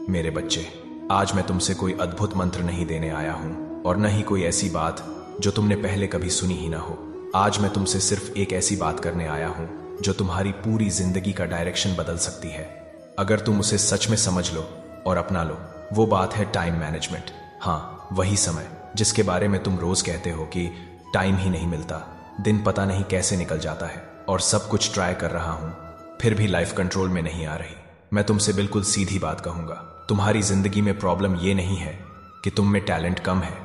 मेरे बच्चे, आज मैं तुमसे कोई अद्भुत मंत्र नहीं देने आया हूं और न ही कोई ऐसी बात जो तुमने पहले कभी सुनी ही ना हो। आज मैं तुमसे सिर्फ एक ऐसी बात करने आया हूं जो तुम्हारी पूरी जिंदगी का डायरेक्शन बदल सकती है, अगर तुम उसे सच में समझ लो और अपना लो। वो बात है टाइम मैनेजमेंट। हाँ, वही समय जिसके बारे में तुम रोज कहते हो कि टाइम ही नहीं मिलता, दिन पता नहीं कैसे निकल जाता है और सब कुछ ट्राई कर रहा हूं फिर भी लाइफ कंट्रोल में नहीं आ रही। मैं तुमसे बिल्कुल सीधी बात कहूंगा, तुम्हारी जिंदगी में प्रॉब्लम ये नहीं है कि तुम में टैलेंट कम है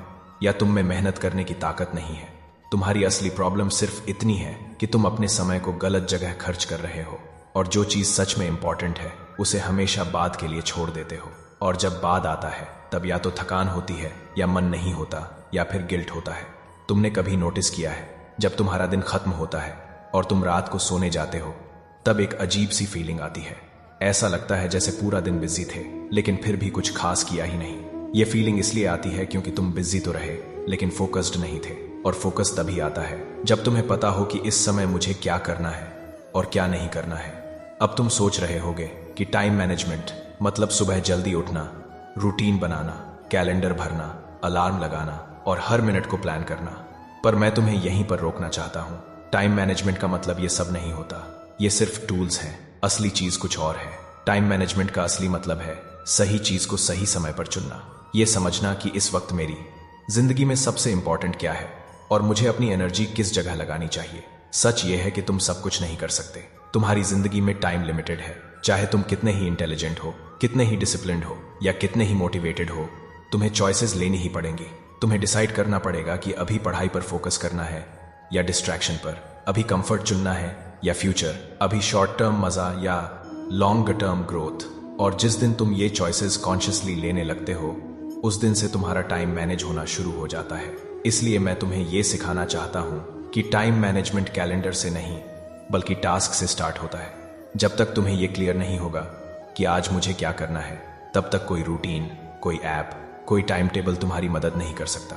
या तुम में मेहनत करने की ताकत नहीं है। तुम्हारी असली प्रॉब्लम सिर्फ इतनी है कि तुम अपने समय को गलत जगह खर्च कर रहे हो और जो चीज सच में इंपॉर्टेंट है उसे हमेशा बाद के लिए छोड़ देते हो। और जब बाद आता है तब या तो थकान होती है या मन नहीं होता या फिर गिल्ट होता है। तुमने कभी नोटिस किया है जब तुम्हारा दिन खत्म होता है और तुम रात को सोने जाते हो तब एक अजीब सी फीलिंग आती है। ऐसा लगता है जैसे पूरा दिन बिजी थे लेकिन फिर भी कुछ खास किया ही नहीं। ये फीलिंग इसलिए आती है क्योंकि तुम बिजी तो रहे लेकिन फोकस्ड नहीं थे, और फोकस तभी आता है जब तुम्हें पता हो कि इस समय मुझे क्या करना है और क्या नहीं करना है। अब तुम सोच रहे होगे कि टाइम मैनेजमेंट मतलब सुबह जल्दी उठना, रूटीन बनाना, कैलेंडर भरना, अलार्म लगाना और हर मिनट को प्लान करना। पर मैं तुम्हें यहीं पर रोकना चाहता हूं। टाइम मैनेजमेंट का मतलब ये सब नहीं होता, ये सिर्फ टूल्स हैं, असली चीज कुछ और है। टाइम मैनेजमेंट का असली मतलब है सही चीज को सही समय पर चुनना। ये समझना कि इस वक्त मेरी जिंदगी में सबसे इंपॉर्टेंट क्या है और मुझे अपनी एनर्जी किस जगह लगानी चाहिए। सच ये है कि तुम सब कुछ नहीं कर सकते, तुम्हारी जिंदगी में टाइम लिमिटेड है। चाहे तुम कितने ही इंटेलिजेंट हो, कितने ही डिसिप्लिन्ड हो या कितने ही मोटिवेटेड हो, तुम्हें चॉइसेस लेनी ही पड़ेंगी। तुम्हें डिसाइड करना पड़ेगा कि अभी पढ़ाई पर फोकस करना है या डिस्ट्रैक्शन पर, अभी कंफर्ट चुनना है या फ्यूचर, अभी शॉर्ट टर्म मजा या लॉन्ग टर्म ग्रोथ। और जिस दिन तुम ये चॉइसेस कॉन्शियसली लेने लगते हो उस दिन से तुम्हारा टाइम मैनेज होना शुरू हो जाता है। इसलिए मैं तुम्हें ये सिखाना चाहता हूं कि टाइम मैनेजमेंट कैलेंडर से नहीं बल्कि टास्क से स्टार्ट होता है। जब तक तुम्हें यह क्लियर नहीं होगा कि आज मुझे क्या करना है, तब तक कोई रूटीन, कोई ऐप, कोई टाइम टेबल तुम्हारी मदद नहीं कर सकता।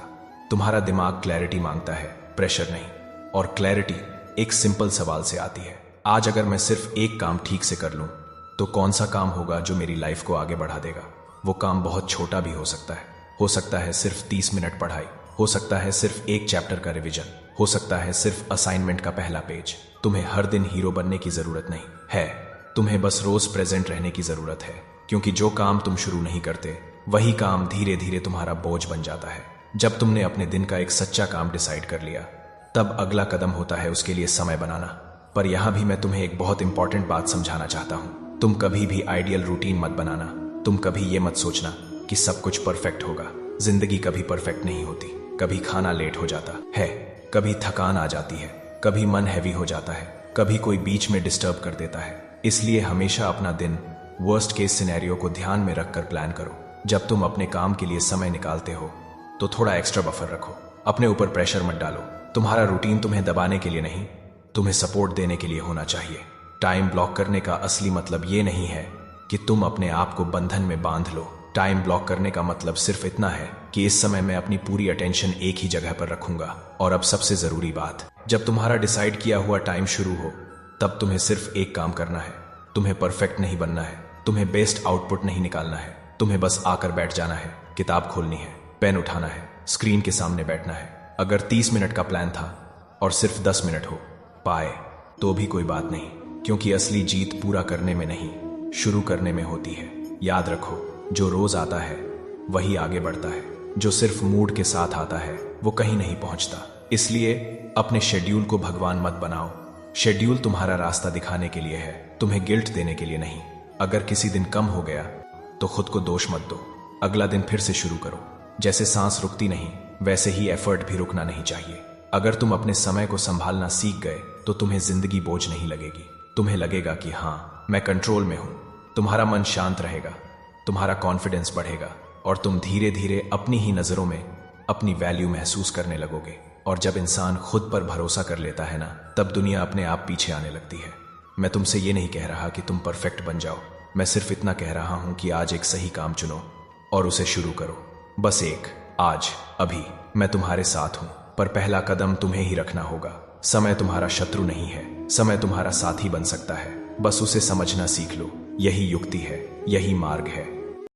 तुम्हारा दिमाग क्लैरिटी मांगता है, प्रेशर नहीं। और क्लैरिटी एक सिंपल सवाल से आती है, आज अगर मैं सिर्फ एक काम ठीक से कर लूं तो कौन सा काम होगा जो मेरी लाइफ को आगे बढ़ा देगा। वो काम बहुत छोटा भी हो सकता है सिर्फ 30 मिनट पढ़ाई, हो सकता है सिर्फ एक चैप्टर का रिवीजन, हो सकता है सिर्फ असाइनमेंट का पहला पेज। तुम्हें हर दिन हीरो बनने की जरूरत नहीं है, तुम्हें बस रोज प्रेजेंट रहने की जरूरत है। क्योंकि जो काम तुम शुरू नहीं करते वही काम धीरे धीरे तुम्हारा बोझ बन जाता है। जब तुमने अपने दिन का एक सच्चा काम डिसाइड कर लिया तब अगला कदम होता है उसके लिए समय बनाना। पर यहां भी मैं तुम्हें एक बहुत इंपॉर्टेंट बात समझाना चाहता हूं। तुम कभी भी आइडियल रूटीन मत बनाना। तुम कभी ये मत सोचना कि सब कुछ परफेक्ट होगा। जिंदगी कभी परफेक्ट नहीं होती। कभी खाना लेट हो जाता है, कभी थकान आ जाती है, कभी मन हैवी हो जाता है, कभी कोई बीच में डिस्टर्ब कर देता है। इसलिए हमेशा अपना दिन वर्स्ट केस सिनेरियो को ध्यान में रखकर प्लान करो। जब तुम अपने काम के लिए समय निकालते हो तो थोड़ा एक्स्ट्रा बफर रखो। अपने ऊपर प्रेशर मत डालो। तुम्हारा रूटीन तुम्हें दबाने के लिए नहीं, तुम्हें सपोर्ट देने के लिए होना चाहिए। टाइम ब्लॉक करने का असली मतलब ये नहीं है कि तुम अपने आप को बंधन में बांध लो। टाइम ब्लॉक करने का मतलब सिर्फ इतना है कि इस समय मैं अपनी पूरी अटेंशन एक ही जगह पर रखूंगा। और अब सबसे जरूरी बात, जब तुम्हारा डिसाइड किया हुआ टाइम शुरू हो तब तुम्हें सिर्फ एक काम करना है। तुम्हें परफेक्ट नहीं बनना है, तुम्हें बेस्ट आउटपुट नहीं निकालना है। तुम्हें बस आकर बैठ जाना है, किताब खोलनी है, पेन उठाना है, स्क्रीन के सामने बैठना है। अगर 30 मिनट का प्लान था और सिर्फ 10 मिनट हो पाए तो भी कोई बात नहीं, क्योंकि असली जीत पूरा करने में नहीं, शुरू करने में होती है। याद रखो, जो रोज आता है वही आगे बढ़ता है, जो सिर्फ मूड के साथ आता है वो कहीं नहीं पहुंचता। इसलिए अपने शेड्यूल को भगवान मत बनाओ। शेड्यूल तुम्हारा रास्ता दिखाने के लिए है, तुम्हें गिल्ट देने के लिए नहीं। अगर किसी दिन कम हो गया तो खुद को दोष मत दो, अगला दिन फिर से शुरू करो। जैसे सांस रुकती नहीं वैसे ही एफर्ट भी रुकना नहीं चाहिए। अगर तुम अपने समय को संभालना सीख गए तो तुम्हें जिंदगी बोझ नहीं लगेगी। तुम्हें लगेगा कि हाँ, मैं कंट्रोल में हूं। तुम्हारा मन शांत रहेगा, तुम्हारा कॉन्फिडेंस बढ़ेगा और तुम धीरे धीरे अपनी ही नजरों में अपनी वैल्यू महसूस करने लगोगे। और जब इंसान खुद पर भरोसा कर लेता है ना, तब दुनिया अपने आप पीछे आने लगती है। मैं तुमसे ये नहीं कह रहा कि तुम परफेक्ट बन जाओ, मैं सिर्फ इतना कह रहा हूं कि आज एक सही काम चुनो और उसे शुरू करो। बस एक, आज, अभी। मैं तुम्हारे साथ हूं, पर पहला कदम तुम्हें ही रखना होगा। समय तुम्हारा शत्रु नहीं है, समय तुम्हारा साथी बन सकता है। बस उसे समझना सीख लो। यही युक्ति है, यही मार्ग है।